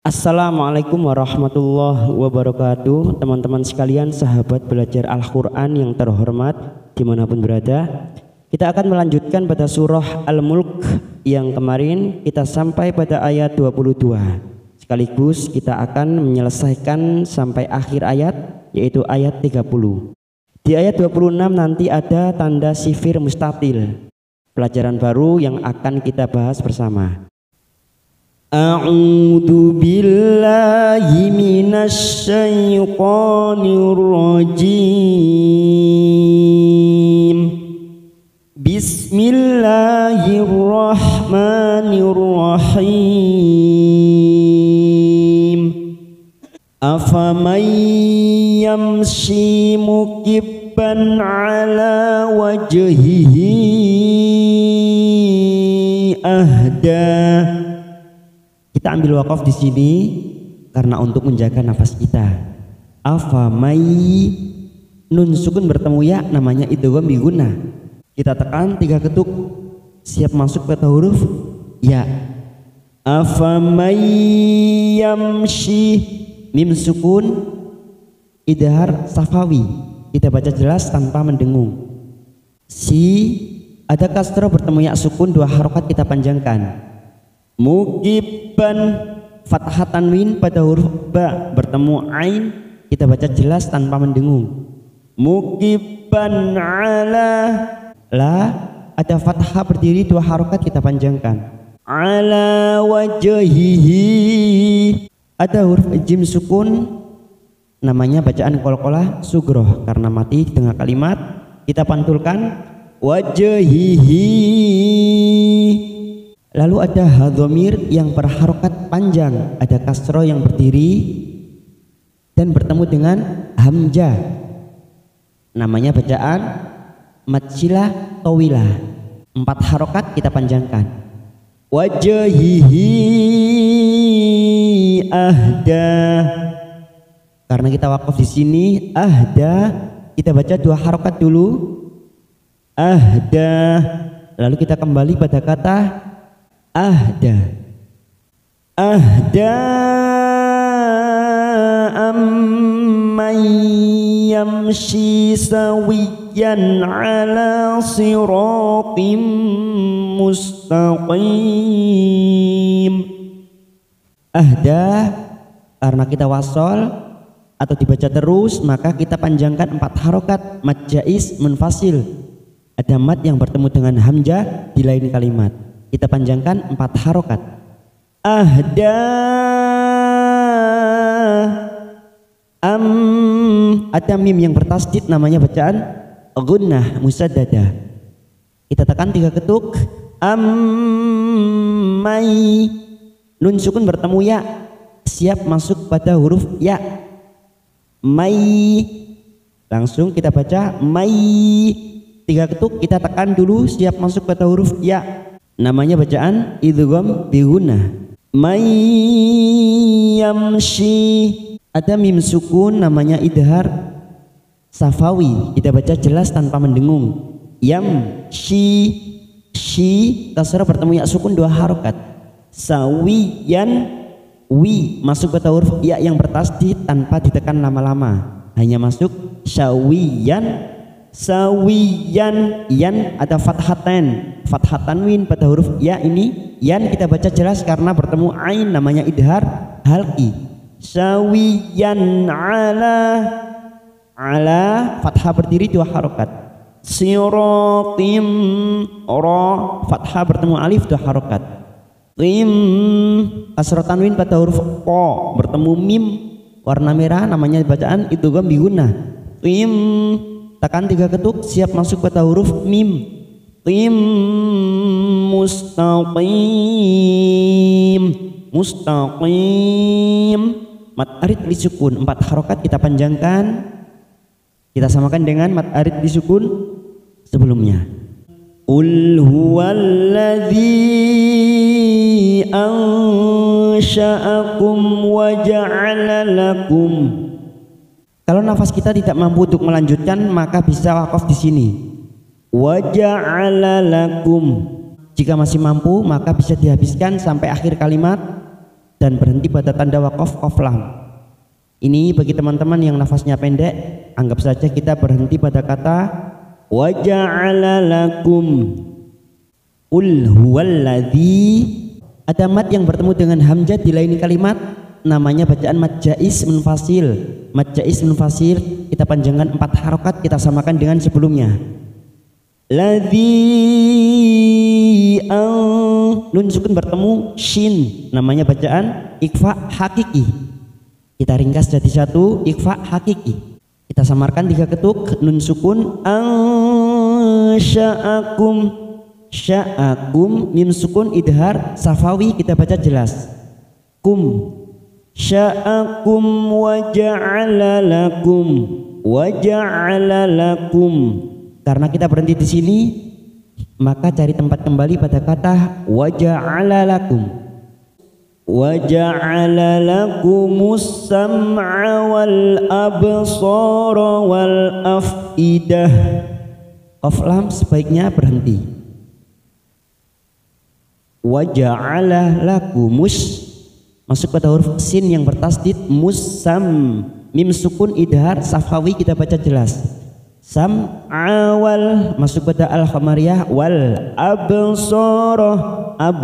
Assalamualaikum warahmatullahi wabarakatuh. Teman-teman sekalian, sahabat belajar Al-Quran yang terhormat dimanapun berada, kita akan melanjutkan pada surah Al-Mulk yang kemarin kita sampai pada ayat 22. Sekaligus kita akan menyelesaikan sampai akhir ayat, yaitu ayat 30. Di ayat 26 nanti ada tanda sifir mustatil, pelajaran baru yang akan kita bahas bersama. A'udzu billahi minasy syaithanir rajim. Bismillahirrahmanirrahim. Afaman yamshi mukibban ala wajhihi ahda. Kita ambil wakaf di sini karena untuk menjaga nafas kita. Afamai, nun sukun bertemu ya, namanya idgham bi gunnah. Kita tekan 3 ketuk, siap masuk pada huruf ya. Afamai yamshi, mim sukun, idhar safawi. Kita baca jelas tanpa mendengung. Ada kasroh bertemu ya sukun, 2 harokat kita panjangkan. Mukibban, fathah tanwin pada huruf ba bertemu ain, kita baca jelas tanpa mendengung. Mukibban ala, la ada fathah berdiri 2 harokat kita panjangkan. Ala wajhihi, ada huruf jim sukun, namanya bacaan qalqalah sugroh karena mati di tengah kalimat, kita pantulkan wajhihi. Lalu ada hadhamir yang berharokat panjang, ada kasroh yang berdiri dan bertemu dengan hamzah, namanya bacaan matsilah tawilah, 4 harokat kita panjangkan. Wajhihi ahda, karena kita wakaf di sini ahda, kita baca 2 harokat dulu ahda, lalu kita kembali pada kata ahda. Ahda amman yamshi sawiyan ala siratim mustaqim. Ahda karena kita wasol atau dibaca terus, maka kita panjangkan 4 harokat mad jaiz munfasil. Ada mad yang bertemu dengan hamzah di lain kalimat, kita panjangkan 4 harokat. Ahda ada mim yang bertasdid, namanya bacaan gunnah musaddadah. Kita tekan 3 ketuk. Mai, nun sukun bertemu ya, siap masuk pada huruf ya. Mai, langsung kita baca mai, 3 ketuk kita tekan dulu, siap masuk pada huruf ya, namanya bacaan idgham bi gunnah. May yamshi, ada mim sukun, namanya idhar safawi, kita baca jelas tanpa mendengung. Yamshi, kasrah bertemu ya sukun 2 harokat. Sawiyan, wi masuk pada huruf ya yang bertasdid tanpa ditekan lama-lama, hanya masuk syawiyan. Sawiyan, yan ada fathatan, fathah tanwin pada huruf ya ini, yan kita baca jelas karena bertemu ain, namanya idhar halqi. Sawiyan ala, fathah berdiri 2 harokat. Siratim, ra fathah bertemu alif 2 harokat. Tim, kasrah tanwin pada huruf qa bertemu mim warna merah, namanya bacaan idgham bi gunnah. Tim, tekan 3 ketuk, siap masuk pada huruf mim. Tim mustaqim, mustaqim, mad arid disukun 4 harokat kita panjangkan, kita samakan dengan mad arid disukun sebelumnya. Qul huwallazi ansha'akum wa ja'ala lakum. Kalau nafas kita tidak mampu untuk melanjutkan, maka bisa wakaf di sini. Wa ja'ala lakum. Jika masih mampu, maka bisa dihabiskan sampai akhir kalimat. dan berhenti pada tanda waqaf qaf lam. Ini bagi teman-teman yang nafasnya pendek, anggap saja kita berhenti pada kata wa ja'ala lakum. Qul huwallazi. Ada mad yang bertemu dengan hamzah di lain kalimat, namanya bacaan mad jaiz munfasil. Mad jaiz munfasil kita panjangkan 4 harokat, kita samakan dengan sebelumnya. Ladzi nun sukun bertemu shin, namanya bacaan ikhfa hakiki. Kita ringkas jadi satu, ikhfa hakiki. Kita samarkan 3 ketuk, nun sukun sya'akum. Sya'akum, mim sukun idhar safawi, kita baca jelas. Kum sya'akum wa ja'ala lakum, wa ja'ala lakum. Karena kita berhenti di sini, maka cari tempat kembali pada kata wa ja'ala lakum. Wa ja'ala lakumus sam'a wal absara wal afidah. Qaf lam sebaiknya berhenti. Wa ja'ala lakumus, masuk pada huruf sin yang bertasdid musam, mim sukun idhar safawi, kita baca jelas. Sam awal, masuk pada al-khamariyah, wal absara ab,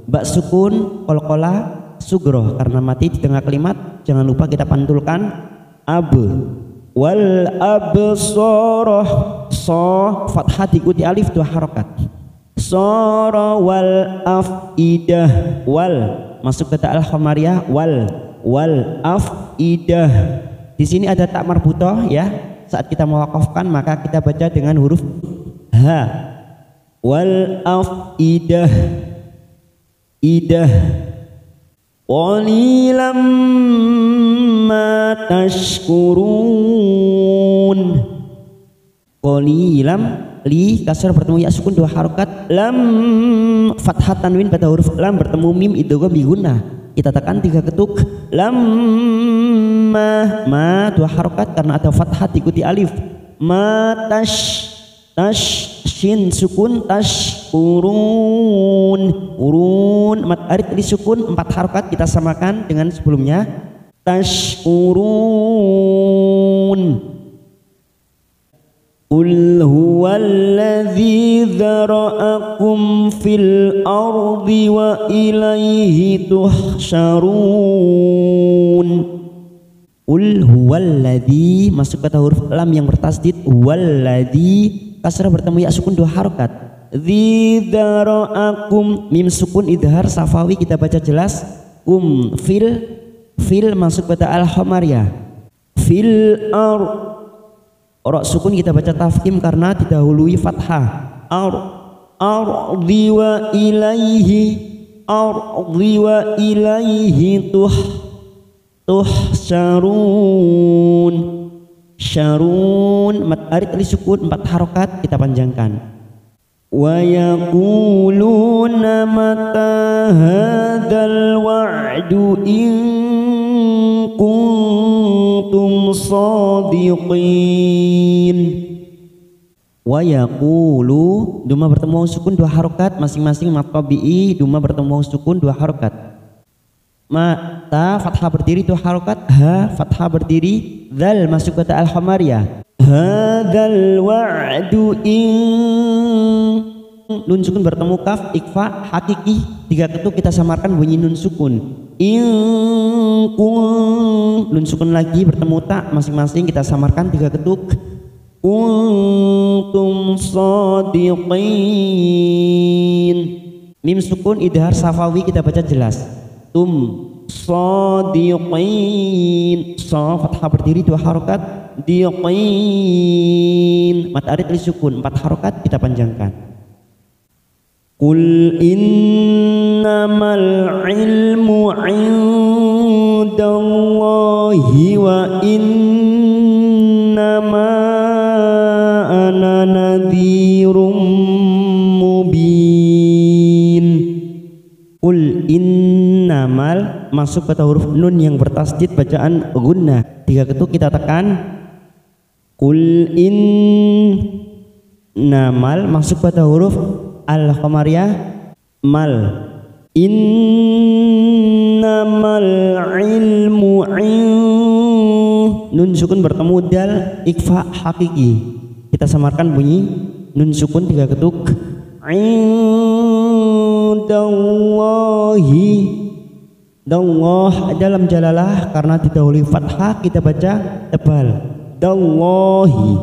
bak sukun qalqalah sugro karena mati di tengah kalimat, jangan lupa kita pantulkan ab. Wal absara so fathah diikuti alif 2 harokat. Sara wal afidah, wal masuk kata al-khamariyah, wal afidah. Di sini ada tak marbutoh ya. Saat kita mewakafkan maka kita baca dengan huruf ha. Wal afidah, idah. Qalilam ma tashkurun. Qalilam, li kasar bertemu ya sukun 2 harokat, lam fathah tanwin pada huruf lam bertemu mim idgham bi gunnah, kita tekan 3 ketuk. Lam ma 2 harokat karena ada fathah diikuti alif. Ma tash shin sukun tash urun mat arid li sukun 4 harokat, kita samakan dengan sebelumnya tash urun. Qul huwallazi dzara'akum fil ardi wa ilaihi tuhsyarun. Qul huwallazi, masuk kata huruf lam yang bertasdid, wallazi kasrah bertemu ya sukun 2 harokat. Dzi dzara'akum, mim sukun idhar safawi, kita baca jelas. Fil masuk kata al-khamariyah, fil ar. Ora sukun kita baca tafkhim karena didahului fathah. Ardi wa ilaihi tuhsyarun. Syarun mat arid li sukun 4 harokat, kita panjangkan. Wa yaquluna mata hadzal wa'du in kuntum shadiqin. Wa yaqulu, duma bertemu sukun 2 harokat masing-masing, mat tabi'i duma bertemu sukun 2 harokat. Mata fathah berdiri 2 harokat, ha fathah berdiri, dzal masuk kata al-khamariyah. Hadzal wa'du in, nun sukun bertemu kaf ikfa hakiki, 3 ketuk kita samarkan bunyi nun sukun. In kun, nun sukun lagi bertemu tak, masing-masing kita samarkan 3 ketuk. Kuntum shadiqin, mim sukun idhar safawi, kita baca jelas. Shadiqin, so fathah berdiri 2 harokat, diqin mat arid li sukun 4 harokat, kita panjangkan. Qul innamal ilmu indallahi wa innama ana nadhirum mubin. Qul innamal, masuk kata huruf nun yang bertasdid bacaan gunnah, 3 ketuk kita tekan. Qul innamal, masuk pada huruf al-khamariyah mal. Innama ilmu nun sukun bertemu dal ikfa hakiki. Kita samarkan bunyi nun sukun 3 ketuk. Indallahi, dallah dalam jalalah karena didahului fathah kita baca tebal. Dallahi,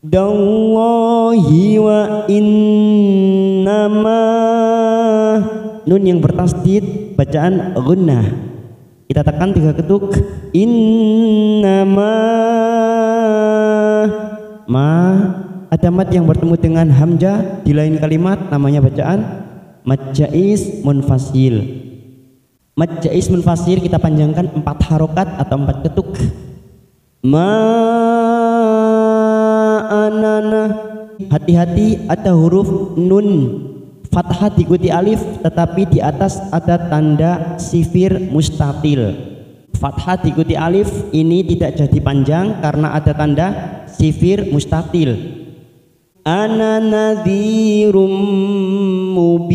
dallahi wa innama, nun yang bertasdid bacaan gunnah. Kita tekan 3 ketuk. Innama, ma ada mat yang bertemu dengan hamzah di lain kalimat namanya bacaan mad jaiz munfasil. Mad jaiz munfasil kita panjangkan 4 harokat atau 4 ketuk. Ma anana, hati-hati ada huruf nun fathah diikuti alif tetapi di atas ada tanda sifir mustatil. Fathah diikuti alif ini tidak jadi panjang karena ada tanda sifir mustatil. Ana nadhirum mubin.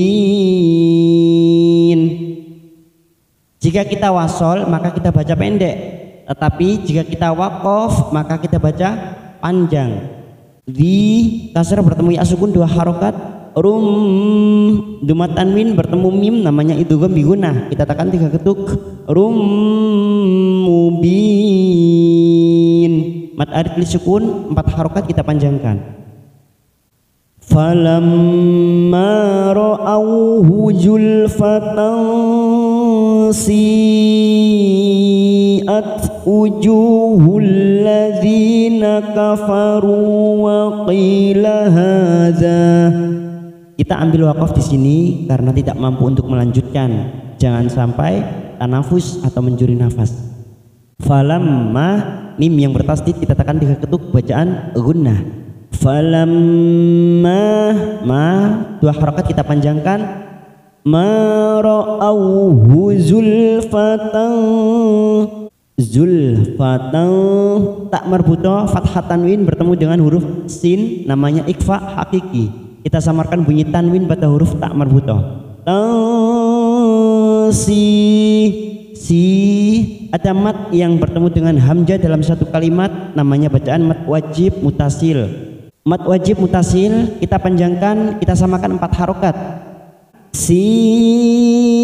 Jika kita wasol maka kita baca pendek, tetapi jika kita waqaf maka kita baca panjang. Di kasrah bertemu ya sukun 2 harokat. Rum dumat tanwin bertemu mim namanya idgham bi gunnah. Kita tekan 3 ketuk. Rum mubin. Mad arid li sukun 4 harokat kita panjangkan. Falamma ra'awhu zulfatan si'at wujuhul ladzina kafaru wa qila hadza. Kita ambil wakaf di sini karena tidak mampu untuk melanjutkan. Jangan sampai tanafus atau mencuri nafas. Falamma, mim yang bertasdid kita tekan 3 ketuk bacaan gunnah. Falamma, ma 2 harokat kita panjangkan. Ma ra'awhu zulfatan, zulfatan tak marbutoh fathah tanwin bertemu dengan huruf sin namanya ikfa hakiki. Kita samarkan bunyi tanwin pada huruf tak marbutoh. Si ada mat yang bertemu dengan hamzah dalam satu kalimat namanya bacaan mat wajib mutasil. Mat wajib mutasil kita panjangkan, kita samakan 4 harokat. Si'at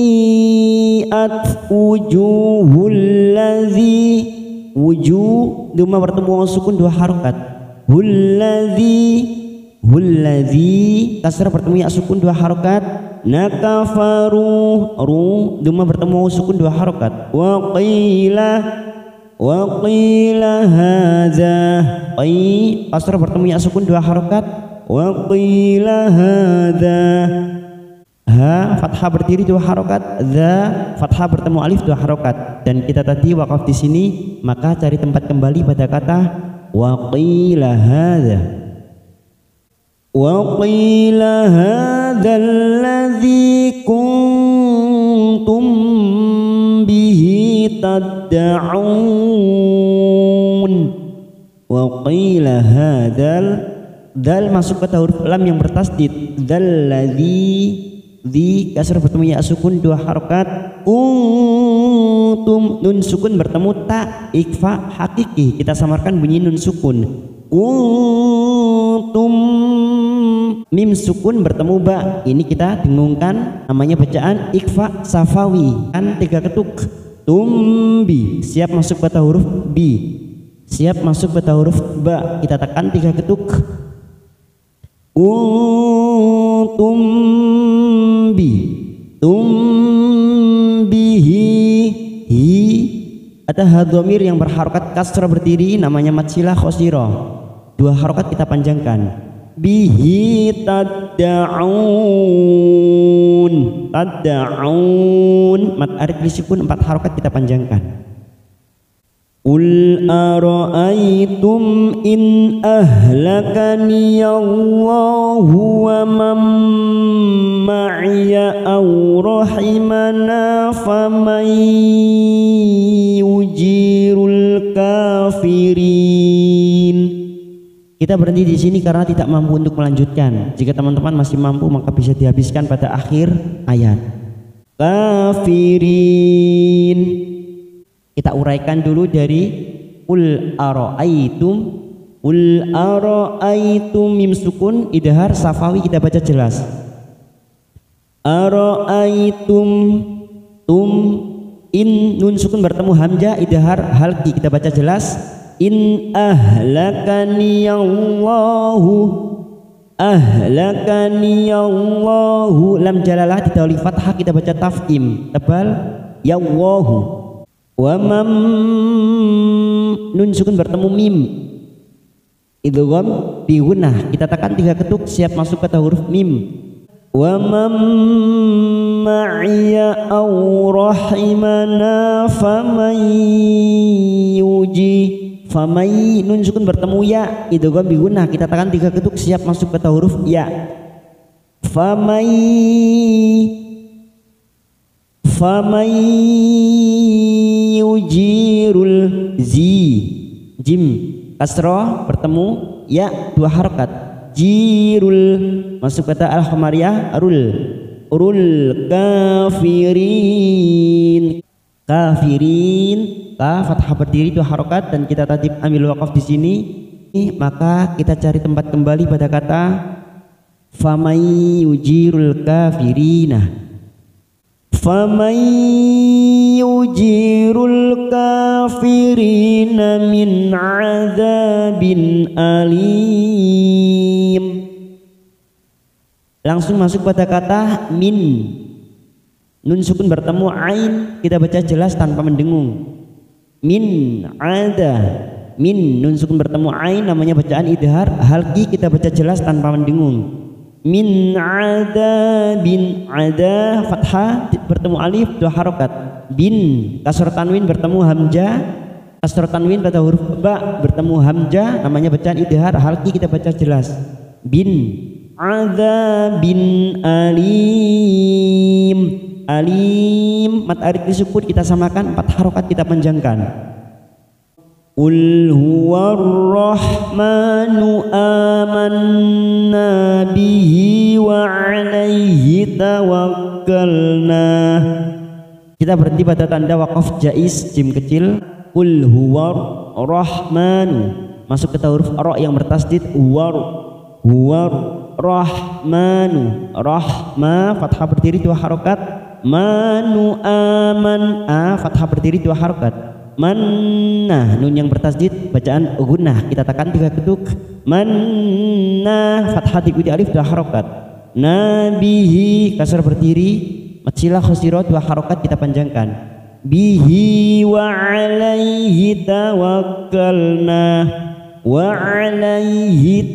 wujuhul ladzi, wujuh duma bertemu sukun 2 harokat. Hulladzi kasrah bertemu ya sukun 2 harokat. Nakafaru, ru duma bertemu sukun 2 harokat. Wa qila hadza, qi kasrah bertemu ya sukun 2 harokat. Wa qila hadza, ha fathah berdiri 2 harokat. Za fathah bertemu alif 2 harokat. Dan kita tadi wakaf di sini maka cari tempat kembali pada kata wa qila hadza. Wa qila hadzal ladzi kuntum bihi tad'un. Wa qila hadzal, dal masuk pada huruf lam yang bertasdid. Dzal ladzi, di kasrah bertemu ya sukun 2 harokat. Kuntum, nun sukun bertemu ta ikfa hakiki. Kita samarkan bunyi nun sukun. Kuntum, mim sukun bertemu ba, ini kita dengungkan namanya bacaan ikfa safawi kan 3 ketuk. Tumbi siap masuk pada huruf bi, siap masuk pada huruf ba, kita tekan 3 ketuk. Tumbi, tumbihi, hi ada hadhamir yang berharokat kasrah berdiri namanya matsilah khosiro. 2 harokat kita panjangkan. Bihi tad'un, tad'un mat arid lisipun 4 harokat kita panjangkan. Qul ara'aytum in ahlakani Allahu wa man ma'iya aw rahimana faman yujirul kafirin. Kita berhenti di sini karena tidak mampu untuk melanjutkan. Jika teman-teman masih mampu maka bisa dihabiskan pada akhir ayat. Kafirin, Kita uraikan dulu dari ul ara'aitum mim sukun idhar safawi kita baca jelas. Ara'aitum tum in nun sukun bertemu hamzah idhar halqi kita baca jelas. In ahlakani Allahu lam jalalah ditawli fathah kita baca taf'im tebal yallahu. Wa mam nun sukun bertemu mim idgham bi gunnah kita tekan 3 ketuk siap masuk kata huruf mim. Wa mam ma'iya aw rahimana famay nun sukun bertemu ya idgham bi gunnah kita tekan 3 ketuk siap masuk kata huruf ya. Famay yujirul jim kasroh bertemu ya 2 harakat jirul masuk kata al-hamariyah rul kafirin ka fathah berdiri 2 harakat dan kita tadi ambil waqaf di sini. Maka kita cari tempat kembali pada kata famay yujirul kafirina. Faman yujirul kafirina min adzabin alim. Langsung masuk pada kata min. Nun sukun bertemu ain kita baca jelas tanpa mendengung. Min nun sukun bertemu ain namanya bacaan idhar halqi kita baca jelas tanpa mendengung. Min adabin ada fathah bertemu alif 2 harakat. Bin kasroh tanwin bertemu hamzah kasroh tanwin pada huruf ba bertemu hamzah namanya bacaan idhar halqi kita baca jelas. Bin adabin alim mat arid disukun kita samakan 4 harakat kita panjangkan. Qul huwar rahmanu amanna bihi wa alaihi tawakkalna. Kita berhenti pada tanda waqaf jaiz jim kecil. Qul huwar rahmanu masuk ke huruf ra yang bertasdid huwar rahmanu rahma fathah berdiri 2 harakat manu aman fathah berdiri 2 harakat. Manna nun yang bertasdid bacaan gunnah kita tekan 3 ketuk. Manna fathah diikuti alif 2 harakat. Nabihi kasar berdiri matsilah khosiro 2 harakat kita panjangkan. Bihi wa alaihi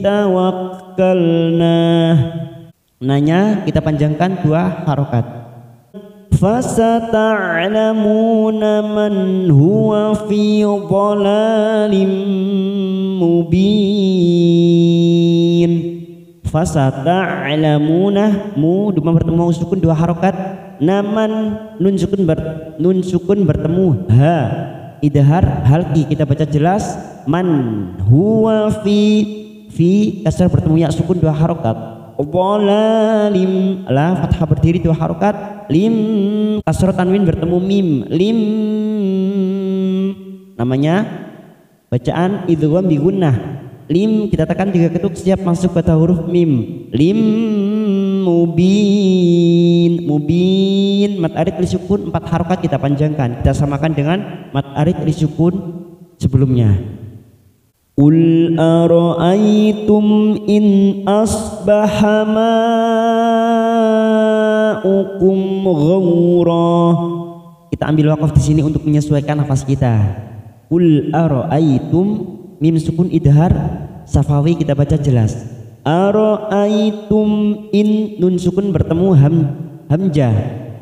tawakkalna nanya kita panjangkan 2 harakat. Fasata'lamuna man huwa fi dhalalim mubin. Fasata'lamuna mu duma bertemu sukun 2 harakat. Naman nun sukun bertemu ha idhar halqi kita baca jelas. Man huwa fi kasar bertemu ya sukun 2 harakat. Dhalalim la fathah berdiri 2 harakat. Lim kasroh tanwin bertemu mim lim namanya bacaan idgham bi gunnah. Lim kita tekan 3 ketuk siap masuk kata huruf mim. Lim mubin mat arid li sukun 4 harakat kita panjangkan kita samakan dengan mat arid li sukun sebelumnya. Qul ara'aitum in asbaha ma'ukum ghaura. Kita ambil waqaf di sini untuk menyesuaikan nafas kita. Qul ara'aitum mim sukun idhar safawi kita baca jelas. Ara'aitum in nun sukun bertemu hamzah.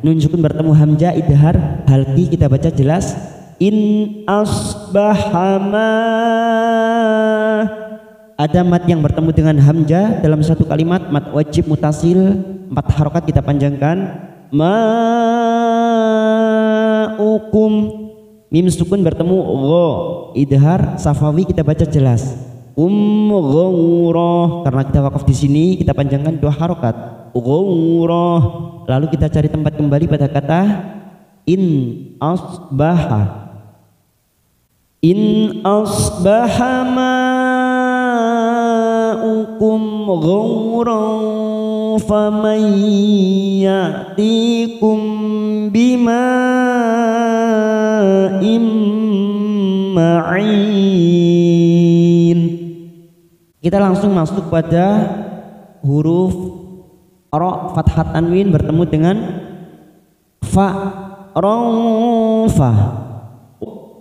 Nun sukun bertemu hamzah idhar halqi kita baca jelas. In asbahama ada mat yang bertemu dengan hamzah dalam satu kalimat mat wajib mutasil 4 harakat kita panjangkan. Ma'ukum mim sukun bertemu gha idhar safawi kita baca jelas. Ghaurah karena kita wakaf di sini kita panjangkan 2 harakat. Ghaurah lalu kita cari tempat kembali pada kata in asbaha. In asbaha ma'ukum ghauran faman ya'tikum bima'im ma'in. Kita langsung masuk pada huruf ra fathah tanwin bertemu dengan fa, fa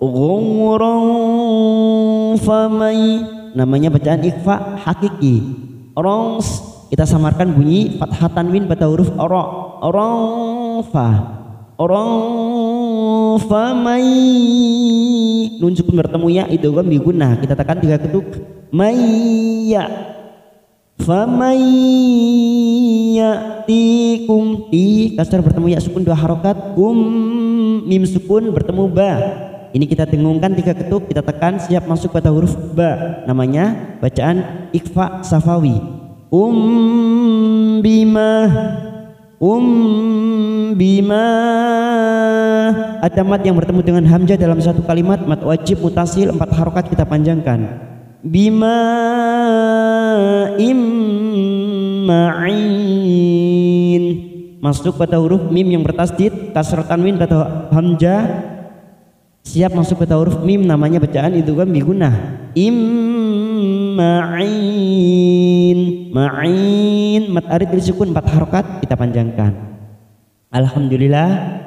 ghauran famai, namanya bacaan ikhfa hakiki. Rons kita samarkan bunyi fathah tanwin pada huruf ra, fa famai, nun sukun bertemu ya idgham bi gunnah, kita tekan 3 ketuk mayya famai ya'tikum, ti kasar bertemu ya sukun 2 harokat, mim sukun bertemu ba, ini kita dengungkan 3 ketuk, kita tekan siap masuk pada huruf ba, namanya bacaan ikhfa safawi. Bima ada mat yang bertemu dengan hamzah dalam satu kalimat, mat wajib mutasil 4 harokat kita panjangkan. Bima ma'in, masuk pada huruf mim yang bertasdid, kasrah tanwin pada hamzah, siap masuk pada huruf mim, namanya bacaan idgham bi gunnah. Ma'in, mat arid disukun 4 harokat kita panjangkan. Alhamdulillah,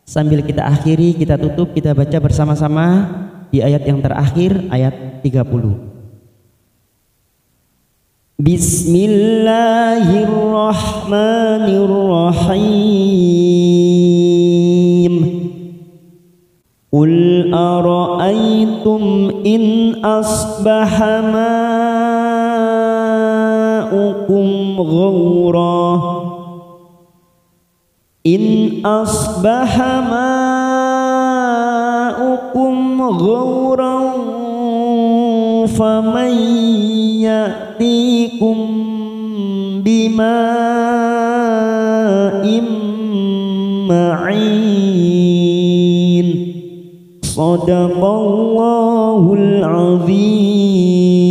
sambil kita akhiri, kita tutup, kita baca bersama-sama di ayat yang terakhir, ayat 30. Bismillahirrahmanirrahim. Qul ara'aytum in asbaha ma'ukum ghawra, in asbaha ma'ukum ghawran faman ya'tikum bima'im ma'in. Shadaqallahul azim.